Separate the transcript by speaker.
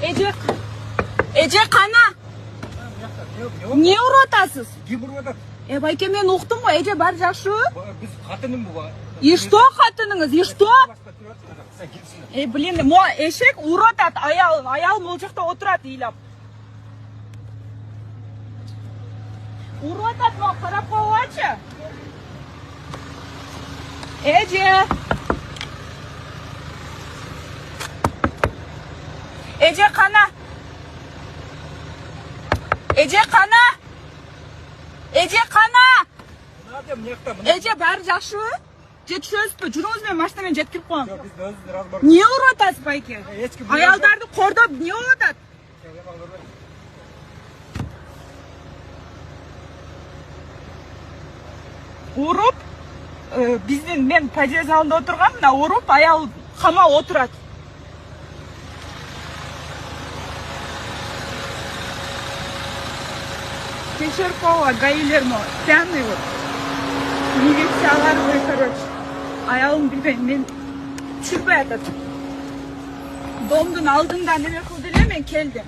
Speaker 1: Эже қана. Не ұрып атасыз?
Speaker 2: Ким ұрып атады?
Speaker 1: Байке, мен ұқтым ғой, эже бар жақшы.
Speaker 2: Біз қатының бұл.
Speaker 1: И что қатыныңыз? И что? Блин, эшек ұрып атады. Аял ол жақта отырады илап. Ұрып атады, қарап қойғаншы. Эже қана. Эже бәрі жақшы? Жетішөз бі? Жүріңіз бен машинамен жеткіп қойым. Не ұрып атасыз, байке? Аялдарды қордап не ұрып атады? Ұрып, мен подъезд залында отырған, мына ұрып, аял қама отырады. Текшеріп қойға, гаилер мо, пьяный вот. Милициялар ғой, короче. Аялым білбейм, мен түсірбей атады. Домдың алдында неме қылды еле, мен келдім.